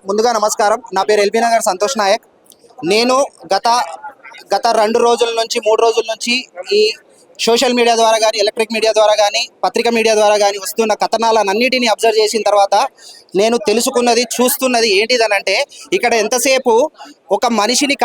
ముందుగా నమస్కారం. నా పేరు ఎల్బీ నగర్ సంతోష్ నాయక్. నేను గత 2 రోజుల నుంచి 3 రోజుల నుంచి ఈ సోషల్ మీడియా ద్వారా కానీ, ఎలక్ట్రిక్ మీడియా ద్వారా కానీ, పత్రిక మీడియా ద్వారా కానీ వస్తున్న కథనాలన్నిటిని అబ్జర్వ్ చేసిన తర్వాత నేను తెలుసుకున్నది, చూస్తున్నది ఏంటిదనంటే, ఇక్కడ ఎంతసేపు ఒక మనిషిని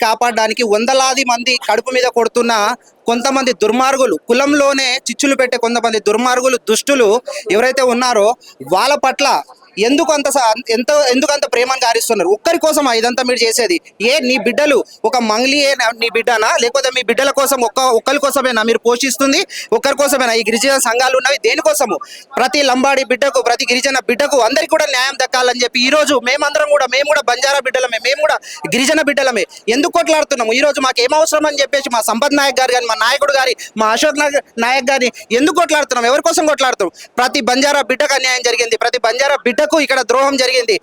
కాపాడడానికి వందలాది మంది కడుపు మీద కొడుతున్న కొంతమంది దుర్మార్గులు, కులంలోనే చిచ్చులు పెట్టే కొంతమంది దుర్మార్గులు, దుష్టులు ఎవరైతే ఉన్నారో వాళ్ళ పట్ల ఎందుకంత ప్రేమను గారిస్తున్నారు? ఒక్కరి కోసం ఇదంతా మీరు చేసేది? నీ బిడ్డలు ఒక మంగ్లీయే నీ బిడ్డనా, లేకపోతే మీ బిడ్డల కోసం ఒక్కరి కోసమేనా మీరు పోషిస్తుంది? ఒక్కరి కోసమేనా ఈ గిరిజన సంఘాలు ఉన్నవి? దేనికోసము? ప్రతి లంబాడి బిడ్డకు, ప్రతి గిరిజన బిడ్డకు అందరికీ కూడా న్యాయం దక్కాలని చెప్పి ఈరోజు మేము కూడా బంజారా బిడ్డలమే, మేము కూడా గిరిజన బిడ్డలమే. ఎందుకు కొట్లాడుతున్నాము? ఈరోజు మాకు ఏం అవసరం అని చెప్పేసి మా సంపత్ నాయక్ గారు కానీ, మా నాయకుడు గారి, మా అశోక్ నాయక్ గారిని ఎందుకు కొట్లాడుతున్నాం? ఎవరి కోసం కొట్లాడుతున్నాం? ప్రతి బంజారా బిడ్డకు అన్యాయం జరిగింది, ప్రతి బంజారా బిడ్డకు ఇక్కడ ద్రోహం జరిగింది.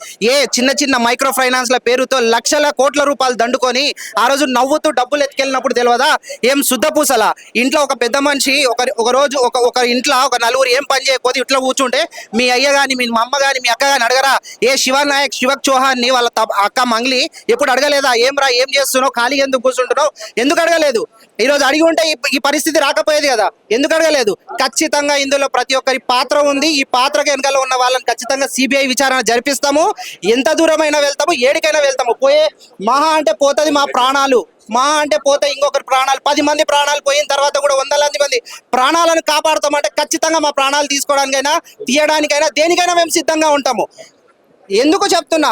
చిన్న మైక్రో ఫైనాన్స్ల పేరుతో లక్షల కోట్ల రూపాయలు దండుకొని ఆ రోజు నవ్వుతూ డబ్బులు ఎత్తుకెళ్ళినప్పుడు తెలియదా? ఏం శుద్ధపూసలా? ఇంట్లో ఒక పెద్ద మనిషి ఒక రోజు ఒక ఇంట్లో ఒక నలుగురు ఏం పని చేయకపోతే ఇట్లా కూర్చుంటే మీ అయ్య కానీ, మీ అమ్మ కానీ, మీ అక్క కానీ అడగరా? శివక్ చౌహాన్ ని వాళ్ళ అక్క మంగ్లీ ఎప్పుడు అడగలేదా? ఏం చేస్తున్నావు, ఖాళీ ఎందుకు కూర్చుంటున్నావు? ఎందుకు అడగలేదు? ఈరోజు అడిగి ఉంటే ఈ పరిస్థితి రాకపోయేది కదా. ఎందుకు అడగలేదు? ఖచ్చితంగా ఇందులో ప్రతి ఒక్కరి పాత్ర ఉంది. ఈ పాత్రకు వెనకాల ఉన్న వాళ్ళని ఖచ్చితంగా సిబిఐ విచారణ జరిపిస్తాము. ఎంత దూరమైనా వెళ్తాము, ఏడికైనా వెళ్తాము. మహా అంటే పోతుంది మా ప్రాణాలు, మహా అంటే పోతే ఇంకొకరి ప్రాణాలు. 10 మంది ప్రాణాలు పోయిన తర్వాత కూడా వందలాది మంది ప్రాణాలను కాపాడుతామంటే ఖచ్చితంగా మా ప్రాణాలు తీసుకోవడానికైనా, తీయడానికైనా, దేనికైనా మేము సిద్ధంగా ఉంటాము. ఎందుకు చెప్తున్నా,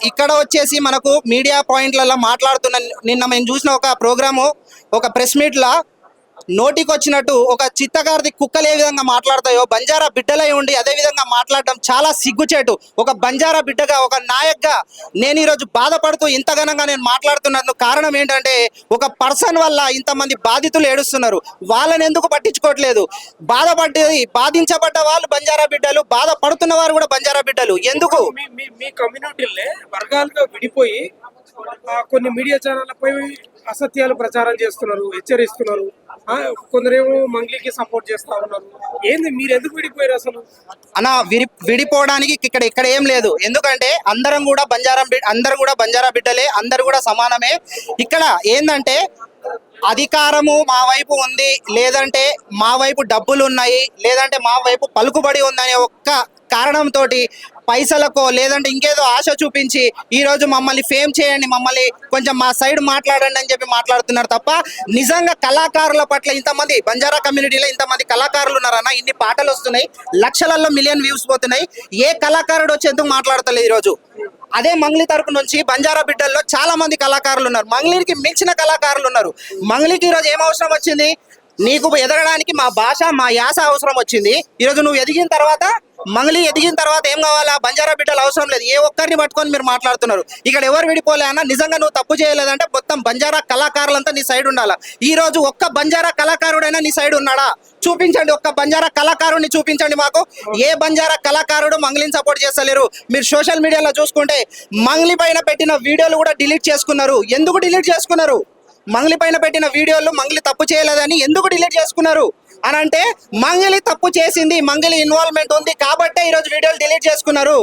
ఇక్కడ వచ్చేసి మనకు మీడియా పాయింట్లలో మాట్లాడుతున్న, నిన్న మేము చూసిన ఒక ప్రోగ్రాము, ఒక ప్రెస్ మీట్లో నోటికి వచ్చినట్టు ఒక చిత్తగారిది కుక్కలు ఏ విధంగా మాట్లాడతాయో బంజారా బిడ్డలై ఉండి అదే విధంగా మాట్లాడడం చాలా సిగ్గుచేటు. ఒక బంజారా బిడ్డగా, ఒక నాయక్గా నేను ఈరోజు బాధపడుతూ ఇంత ఘనంగా నేను మాట్లాడుతున్నందుకు కారణం ఏంటంటే, ఒక పర్సన్ వల్ల ఇంతమంది బాధితులు ఏడుస్తున్నారు. వాళ్ళని ఎందుకు పట్టించుకోవట్లేదు? బాధించబడ్డ వాళ్ళు బంజారా బిడ్డలు, బాధపడుతున్న వారు కూడా బంజారా బిడ్డలు. ఎందుకు మీ కమ్యూనిటీలే వర్గాలుగా విడిపోయి కొన్ని మీడియా ఛానళ్లపై అసత్యాలు ప్రచారం చేస్తున్నారు, హెచ్చరిస్తున్నారు. కొందరేమో మంగ్లీకి సపోర్ట్ చేస్తా ఉన్నారు. ఏంది, మీరు ఎందుకు విడిపోయారు అసలు? విడిపోవడానికి ఇక్కడ ఏం లేదు. ఎందుకంటే అందరం కూడా బంజారా బిడ్డలే, అందరు కూడా సమానమే. ఇక్కడ ఏంటంటే అధికారము మా వైపు ఉంది, లేదంటే మా వైపు డబ్బులు ఉన్నాయి, లేదంటే మా వైపు పలుకుబడి ఉందనే ఒక్క కారణంతో పైసలకో లేదంటే ఇంకేదో ఆశ చూపించి ఈరోజు మమ్మల్ని ఫేమ్ చేయండి, మమ్మల్ని కొంచెం మా సైడ్ మాట్లాడండి అని చెప్పి మాట్లాడుతున్నారు తప్ప, నిజంగా కళాకారుల పట్ల ఇంతమంది బంజారా కమ్యూనిటీలో ఇంతమంది కళాకారులు ఉన్నారన్న, ఇన్ని పాటలు వస్తున్నాయి, లక్షలలో మిలియన్ వ్యూస్ పోతున్నాయి. ఏ కళాకారుడు వచ్చి ఎందుకు మాట్లాడతలేదు ఈరోజు? అదే మంగ్లీ తరపు నుంచి బంజారా బిడ్డల్లో చాలా మంది కళాకారులు ఉన్నారు, మంగ్లీకి మించిన కళాకారులు ఉన్నారు. మంగ్లీకి ఈరోజు ఏం అవసరం వచ్చింది? నీకు ఎదగడానికి మా భాష, మా యాస అవసరం వచ్చింది. ఈరోజు నువ్వు మంగ్లీ ఎదిగిన తర్వాత ఏం కావాలా? బంజారా బిడ్డలు అవసరం లేదు. ఏ ఒక్కరిని పట్టుకొని మీరు మాట్లాడుతున్నారు? ఇక్కడ ఎవరు విడిపోలే అన్న. నిజంగా నువ్వు తప్పు చేయలేదంటే మొత్తం బంజారా కళాకారులంతా నీ సైడ్ ఉండాలా. ఈ రోజు ఒక్క బంజారా కళాకారుడైనా నీ సైడ్ ఉన్నాడా? చూపించండి, ఒక్క బంజారా కళాకారుడిని చూపించండి మాకు. ఏ బంజారా కళాకారుడు మంగ్లీని సపోర్ట్ చేస్తలేరు. మీరు సోషల్ మీడియాలో చూసుకుంటే మంగ్లీ పైన పెట్టిన వీడియోలు కూడా డిలీట్ చేసుకున్నారు. ఎందుకు డిలీట్ చేసుకున్నారు? మంగ్లీ పైన పెట్టిన వీడియోలు మంగ్లీ తప్పు చేయలేదని ఎందుకు డిలీట్ చేసుకున్నారు అని అంటే, మంగ్లీ తప్పు చేసింది, మంగ్లీ ఇన్వాల్వ్మెంట్ ఉంది కాబట్టే ఈరోజు వీడియోలు డిలీట్ చేసుకున్నారు.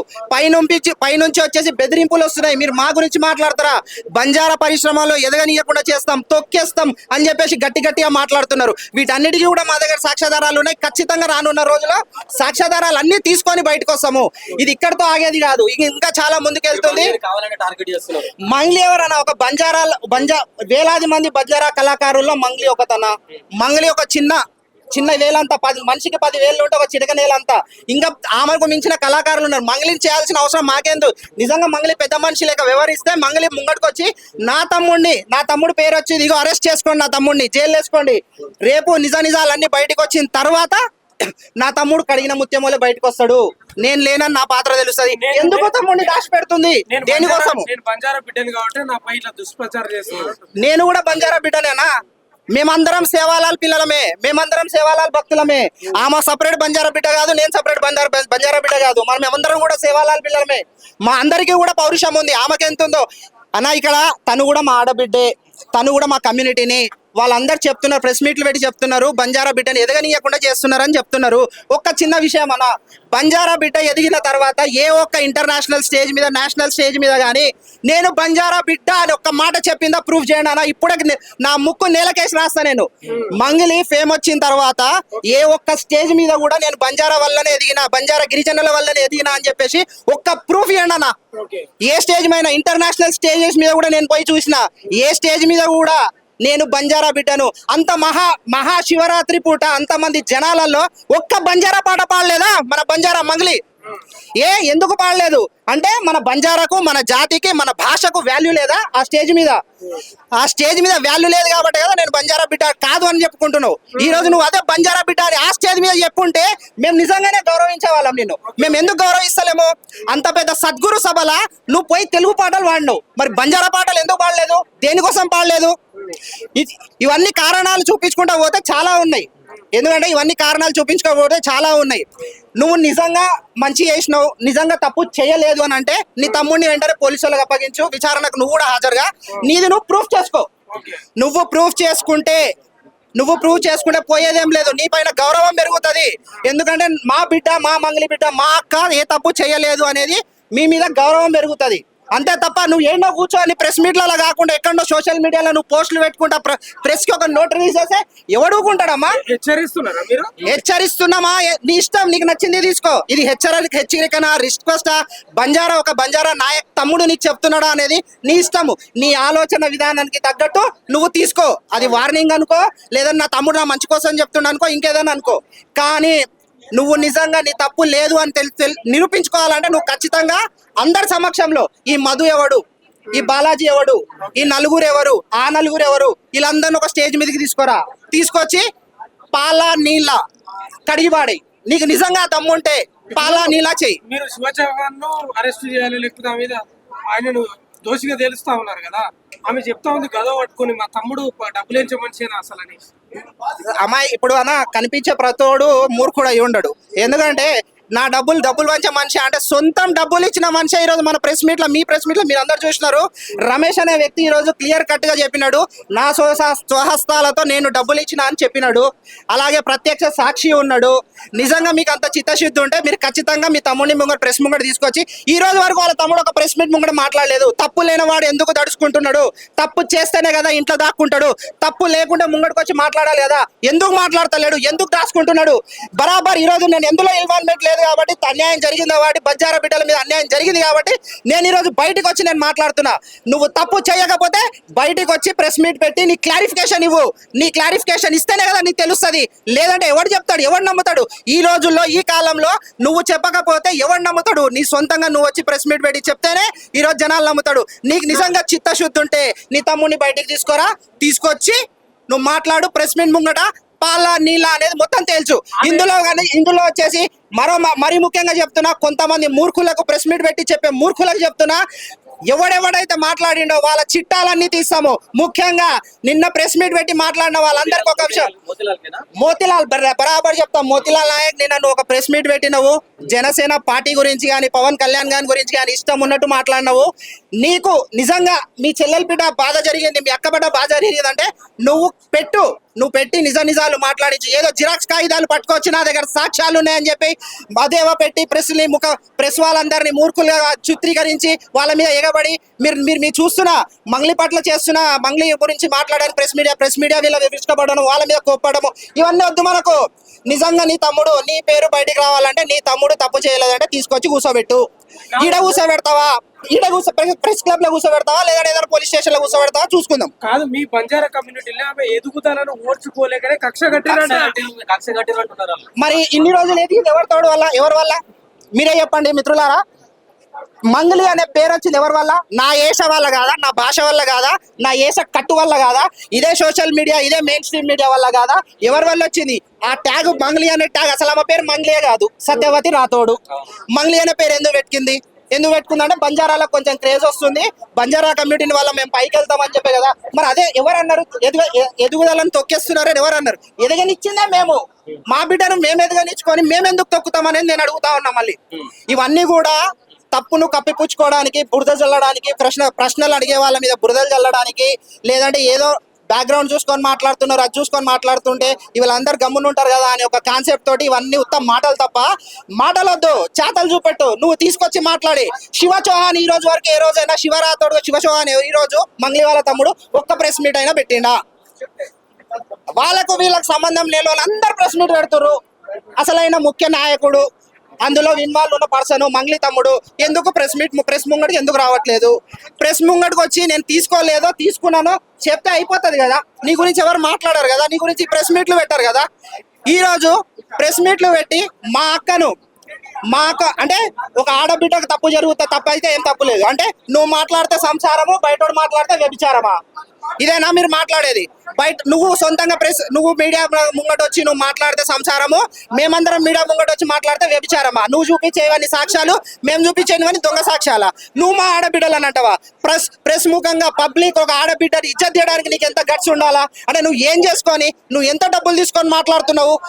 పైనుంచి వచ్చేసి బెదిరింపులు వస్తున్నాయి. మీరు మా గురించి మాట్లాడతారా? బంజారా పరిశ్రమలో ఎదగనీయకుండా చేస్తాం, తొక్కేస్తాం అని చెప్పేసి గట్టిగా మాట్లాడుతున్నారు. వీటన్నిటికీ కూడా మా దగ్గర సాక్ష్యాధారాలు ఉన్నాయి. ఖచ్చితంగా రానున్న రోజుల్లో సాక్ష్యాధారాలు అన్ని తీసుకొని బయటకు వస్తాము. ఇది ఇక్కడతో ఆగేది కాదు, ఇంకా చాలా ముందుకెళ్తుంది. మంగ్లీ ఎవరన్నా? ఒక వేలాది మంది బంజారా కళాకారుల్లో మంగ్లీ ఒకతన. మంగ్లీ ఒక చిన్న వేలంతా, మనిషికి 10 వేలు ఉంటే ఒక చిటక నేలంతా. ఇంకా ఆమెకు మించిన కళాకారులు ఉన్నారు. మంగ్లీని చేయాల్సిన అవసరం మాకేందుకు? నిజంగా మంగ్లీ పెద్ద మనిషి లేక వ్యవహరిస్తే మంగ్లీ ముంగటికి వచ్చి నా తమ్ముడు పేరు వచ్చి ఇదిగో అరెస్ట్ చేసుకోండి, నా తమ్ముడిని జైలు వేసుకోండి, రేపు నిజాలన్నీ బయటకు వచ్చిన తర్వాత నా తమ్ముడు కడిగిన ముత్యమోలే బయటకు వస్తాడు, నేను లేనని నా పాత్ర తెలుస్తుంది. ఎందుకు తమ్ముడిని దాచి పెడుతుంది? దేనికోసం? నేను కూడా బంజారా బిడ్డనేనా? మేమందరం సేవాలాల్ పిల్లలమే, మేమందరం సేవాలాల్ భక్తులమే. ఆమె సపరేట్ బంజారా బిడ్డ కాదు, నేను సపరేట్ బంజారా బిడ్డ కాదు. మేమందరం కూడా సేవాలాల్ పిల్లలమే. మా అందరికీ కూడా పౌరుషం ఉంది. ఆమెకి ఎంత ఉందో అన్న, ఇక్కడ తను కూడా మా ఆడబిడ్డే, తను కూడా మా కమ్యూనిటీని వాళ్ళందరూ చెప్తున్నారు, ప్రెస్ మీట్లు పెట్టి చెప్తున్నారు బంజారా బిడ్డని ఎదగనీయకుండా చేస్తున్నారని చెప్తున్నారు. ఒక్క చిన్న విషయం అన్న, బంజారా బిడ్డ ఎదిగిన తర్వాత ఏ ఒక్క ఇంటర్నేషనల్ స్టేజ్ మీద, నేషనల్ స్టేజ్ మీద కానీ నేను బంజారా బిడ్డ అని ఒక్క మాట చెప్పిందా ప్రూఫ్ చేయండి అన్న. ఇప్పుడే నా ముక్కు నేలకేసి రాస్తా. నేను మంగిలి ఫేమ్ వచ్చిన తర్వాత ఏ ఒక్క స్టేజ్ మీద కూడా నేను బంజారా వల్లనే ఎదిగినా, బంజారా గిరిజనుల వల్లనే ఎదిగినా అని చెప్పేసి ఒక్క ప్రూఫ్ ఇవ్వండి అన్న. ఏ స్టేజ్ మీద, ఇంటర్నేషనల్ స్టేజెస్ మీద కూడా నేను పోయి చూసిన, ఏ స్టేజ్ మీద కూడా నేను బంజారా బిడ్డను. అంత మహాశివరాత్రి పూట అంతమంది జనాలలో ఒక్క బంజారా పాట పాడలేదా మన బంజారా మంగ్లీ? ఎందుకు పాడలేదు అంటే మన బంజారాకు, మన జాతికి, మన భాషకు వాల్యూ లేదా ఆ స్టేజ్ మీద? ఆ స్టేజ్ మీద వాల్యూ లేదు కాబట్టి కదా నేను బంజారా బిడ్డ కాదు అని చెప్పుకుంటున్నావు. ఈ రోజు నువ్వు అదే బంజారా బిడ్డ అని ఆ స్టేజ్ మీద చెప్పుంటే మేము నిజంగానే గౌరవించే వాళ్ళం నిన్ను. మేము ఎందుకు గౌరవిస్తలేము? అంత పెద్ద సద్గురు సభల నువ్వు పోయి తెలుగు పాటలు పాడినావు, మరి బంజారా పాటలు ఎందుకు పాడలేదు? దేనికోసం పాడలేదు? ఇవన్నీ కారణాలు చూపించుకుంటా పోతే చాలా ఉన్నాయి. ఎందుకంటే ఇవన్నీ కారణాలు చూపించుకోకపోతే చాలా ఉన్నాయి. నువ్వు నిజంగా మంచి చేసినావు, నిజంగా తప్పు చేయలేదు అని అంటే నీ తమ్ముడిని వెంటనే పోలీసు వాళ్ళకి అప్పగించు, విచారణకు నువ్వు కూడా హాజరుగా నీది నువ్వు ప్రూఫ్ చేసుకో. నువ్వు ప్రూఫ్ చేసుకుంటే పోయేదేం లేదు, నీ పైన గౌరవం పెరుగుతుంది. ఎందుకంటే మా బిడ్డ, మా మంగళి బిడ్డ, మా అక్క ఏ తప్పు చేయలేదు అనేది మీ మీద గౌరవం పెరుగుతుంది. అంతే తప్ప నువ్వు ఏంటో కూర్చొని ప్రెస్ మీట్లలో కాకుండా ఎక్కడో సోషల్ మీడియాలో నువ్వు పోస్టులు పెట్టుకుంటా, ప్రెస్ కి ఒక నోట్ రిలీజ్ చేస్తే ఎవడుకుంటాడమ్మా? హెచ్చరిస్తున్నామా? నీ ఇష్టం, నీకు నచ్చింది తీసుకో. ఇది హెచ్చరికనా, రిక్వెస్టా? ఒక బంజారా నాయక్ తమ్ముడు నీకు చెప్తున్నాడా అనేది నీ ఇష్టము. నీ ఆలోచన విధానానికి తగ్గట్టు నువ్వు తీసుకో. అది వార్నింగ్ అనుకో, లేదా నా తమ్ముడు నా మంచి కోసం చెప్తున్నా అనుకో, ఇంకేదన్నా అనుకో. కానీ నువ్వు నిజంగా నీ తప్పు లేదు అని నిరూపించుకోవాలంటే నువ్వు ఖచ్చితంగా అందరి సమక్షంలో ఈ మధు ఎవడు, ఈ బాలాజీ ఎవడు, ఈ నలుగురు ఎవరు, ఆ నలుగురు ఎవరు, వీళ్ళందరినీ ఒక స్టేజ్ మీదకి తీసుకొచ్చి పాలా నీళ్ళ కడిగిపాడి. నీకు నిజంగా దమ్ముంటే పాలా నీళ్ళ చెయ్యి. మీరు శివ చౌహాన్ ను అరెస్ట్ చేయాలి, లేకపోతే ఆ మీద ఆయనను దోషిగా తేలుస్తా ఉన్నారు కదా, ఆమె చెప్తా ఉంది గదో పట్టుకుని మా తమ్ముడు డబ్బులు ఎంచే మనిషినా అసలు అని. అమ్మాయి ఇప్పుడు అన్న కనిపించే ప్రతోడు మూర్ఖుడు అయి ఉండడు. ఎందుకంటే నా డబ్బులు వంచే మనిషి అంటే సొంతం డబ్బులు ఇచ్చిన మనిషి. ఈ రోజు మన ప్రెస్ మీట్ లో, మీ ప్రెస్ మీట్ లో మీరు అందరు చూసినారు, రమేష్ అనే వ్యక్తి ఈ రోజు క్లియర్ కట్ గా చెప్పినాడు, నా స్వహస్తాలతో నేను డబ్బులు ఇచ్చిన అని చెప్పినాడు. అలాగే ప్రత్యక్ష సాక్షి ఉన్నాడు. నిజంగా మీకు అంత చిత్తశుద్ధి ఉంటే మీరు ఖచ్చితంగా మీ తమ్ముడిని ముంగడు ప్రెస్ ముంగడు తీసుకొచ్చి, ఈ రోజు వరకు వాళ్ళ తమ్ముడు ఒక ప్రెస్ మీట్ ముంగడు మాట్లాడలేదు. తప్పు లేని వాడు ఎందుకు దడుచుకుంటున్నాడు? తప్పు చేస్తేనే కదా ఇంట్లో దాక్కుంటాడు. తప్పు లేకుండా ముంగడికి వచ్చి మాట్లాడాలి కదా, ఎందుకు మాట్లాడతలేడు? ఎందుకు దాచుకుంటున్నాడు? బరాబర్ ఈ రోజు నేను ఎందులో ఇన్వాల్వ్మెంట్ లేదు కాబట్టి, అన్యాయం జరిగింది కాబట్టి, బంజారా బిడ్డల మీద అన్యాయం జరిగింది కాబట్టి నేను ఈరోజు బయటకు వచ్చి నేను మాట్లాడుతున్నా. నువ్వు తప్పు చేయకపోతే బయటకు వచ్చి ప్రెస్ మీట్ పెట్టి నీ క్లారిఫికేషన్ ఇవ్వు. నీ క్లారిఫికేషన్ ఇస్తేనే కదా నీకు తెలుస్తుంది. లేదంటే ఎవడు చెప్తాడు? ఎవడు నమ్ముతాడు? ఈ రోజుల్లో, ఈ కాలంలో నువ్వు చెప్పకపోతే ఎవడు నమ్ముతాడు? నీ సొంతంగా నువ్వు వచ్చి ప్రెస్ మీట్ పెట్టి చెప్తేనే ఈ రోజు జనాలు నమ్ముతాడు. నీకు నిజంగా చిత్తశుద్ధి ఉంటే నీ తమ్ముడిని బయటికి తీసుకొచ్చి నువ్వు మాట్లాడు. ప్రెస్ మీట్ ముంగట పాల నీళ్ళ అనేది మొత్తం తేల్చు. ఇందులో వచ్చేసి మరీ ముఖ్యంగా చెప్తున్నా, కొంతమంది మూర్ఖులకు ప్రెస్ మీట్ పెట్టి చెప్పే మూర్ఖులకు చెప్తున్నా, ఎవడెవడైతే మాట్లాడిండో వాళ్ళ చిట్టాలన్నీ తీస్తాము. ముఖ్యంగా నిన్న ప్రెస్ మీట్ పెట్టి మాట్లాడిన వాళ్ళందరికీ ఒక విషయం, మోతీలాల్ బరాబర్ చెప్తాం. మోతీలాల్ నాయక్ నిన్న నువ్వు ఒక ప్రెస్ మీట్ పెట్టినవు, జనసేన పార్టీ గురించి కానీ, పవన్ కళ్యాణ్ గారి గురించి కానీ ఇష్టం ఉన్నట్టు మాట్లాడినవు. నీకు నిజంగా మీ చెల్లెల బిడ్డ బాధ జరిగింది, మీ అక్క బిడ్డ బాధ జరిగింది అంటే నువ్వు పెట్టి నిజాలు మాట్లాడించి, ఏదో జిరాక్స్ కాగితాలు పట్టుకొచ్చి నా దగ్గర సాక్ష్యాలు ఉన్నాయని చెప్పి అదేవో పెట్టి ప్రెస్ వాళ్ళందరినీ మూర్ఖులుగా చిత్రీకరించి వాళ్ళ మీద ఎగబడి మీరు చూస్తున్నా మంగ్లీ పట్ల చేస్తున్న మంగ్లీ గురించి మాట్లాడారు ప్రెస్ మీడియా వీళ్ళ ఇష్టపడడం, వాళ్ళ మీద కోప్పడము, ఇవన్నీ వద్దు మనకు. నిజంగా నీ తమ్ముడు, నీ పేరు బయటికి రావాలంటే, నీ తమ్ముడు తప్పు చేయలేదంటే తీసుకొచ్చి కూర్చోబెట్టు. ప్రెస్ క్లబ్ లో కూర్చోబెడతావా, లేదా ఏదైనా పోలీస్ స్టేషన్ లో కూర్చోబెడతావా చూసుకుందాం. కాదు, మీ బంజారా కమ్యూనిటీలో ఆమె ఎదుగుదలను ఓర్చుకోలేకనే కక్ష కట్టినట్టున్నారు. మరి ఇన్ని రోజులు ఎదిగింది ఎవరి వల్ల మీరే చెప్పండి మిత్రులారా. మంగ్లీ అనే పేరు వచ్చింది ఎవరి వల్ల? నా ఏష వల్ల కాదా? నా భాష వల్ల కాదా? నా ఏష కట్టు వల్ల కాదా? ఇదే సోషల్ మీడియా, ఇదే మెయిన్ స్ట్రీమ్ మీడియా వల్ల కాదా? ఎవరి వల్ల వచ్చింది ఆ ట్యాగ్? మంగ్లీ అనే ట్యాగ్ అసలు ఆమె పేరు మంగ్లీయే కాదు, సత్యవతి రాథోడు. మంగ్లీ అనే పేరు ఎందుకు పెట్టుకుందంటే బంజారాలో కొంచెం క్రేజ్ వస్తుంది, బంజారా కమ్యూనిటీని వల్ల మేము పైకి వెళ్తామని చెప్పే కదా. మరి అదే ఎవరన్నారు? ఎదుగుదలను తొక్కేస్తున్నారని ఎవరన్నారు? ఎదగనిచ్చిందే మేము. మా బిడ్డను మేము ఎదగనిచ్చుకొని మేమెందుకు తొక్కుతామనేది నేను అడుగుతా ఉన్నా. మళ్ళీ ఇవన్నీ కూడా తప్పును కప్పిపుచ్చుకోవడానికి, బురద చల్లడానికి, ప్రశ్నలు అడిగే వాళ్ళ మీద బురదలు చల్లడానికి, లేదంటే ఏదో బ్యాక్గ్రౌండ్ చూసుకొని మాట్లాడుతున్నారు, అది చూసుకొని మాట్లాడుతుంటే వీళ్ళందరూ గమ్మున ఉంటారు కదా అని ఒక కాన్సెప్ట్ తోటి ఇవన్నీ ఉత్తమ మాటలు తప్ప, మాటలొద్దు చేతలు చూపెట్టు. నువ్వు తీసుకొచ్చి మాట్లాడి శివ చౌహాన్ ఈ రోజు వరకు ఏ రోజైనా శివరాతోడు శివ చౌహాన్ ఈ రోజు మంగ్లీ వాళ్ళ తమ్ముడు ఒక్క ప్రెస్ మీట్ అయినా పెట్టిండా? వాళ్ళకు వీళ్ళకి సంబంధం లేని వాళ్ళు అందరు ప్రెస్ మీట్ పెడుతున్నారు. అసలైన ముఖ్య నాయకుడు అందులో ఇన్వాల్వ్ ఉన్న పర్సన్ మంగ్లీ తమ్ముడు ఎందుకు ప్రెస్ ముంగడికి ఎందుకు రావట్లేదు? ప్రెస్ ముంగడికి వచ్చి నేను తీసుకోలేదో తీసుకున్నానో చెప్తే అయిపోతుంది కదా. నీ గురించి ఎవరు మాట్లాడారు కదా, నీ గురించి ప్రెస్ మీట్లు పెట్టారు కదా. ఈ రోజు ప్రెస్ మీట్లు పెట్టి మా అక్క అంటే ఒక ఆడబిడ్డకు తప్పు జరుగుతా, తప్పు అయితే ఏం తప్పు లేదు అంటే నువ్వు మాట్లాడితే సంసారము, బయటోడు మాట్లాడితే వ్యభిచారమా? ఇదేనా మీరు మాట్లాడేది? బయట నువ్వు సొంతంగా నువ్వు మీడియా ముంగట వచ్చి నువ్వు మాట్లాడితే సంసారము, మేమందరం మీడియా ముంగట వచ్చి మాట్లాడితే వ్యభిచారమా? నువ్వు చూపించేవన్నీ సాక్ష్యాలు, మేము చూపించేవన్నీ దొంగ సాక్ష్యాలా? నువ్వు మా ఆడబిడ్డలు అని అంటావా? ప్రెస్ ముఖంగా పబ్లిక్ ఒక ఆడబిడ్డని ఇజ్జత్ చేయడానికి నీకు ఎంత గట్స్ ఉండాలా? అంటే నువ్వు ఏం చేసుకొని, నువ్వు ఎంత డబ్బులు తీసుకొని మాట్లాడుతున్నావు?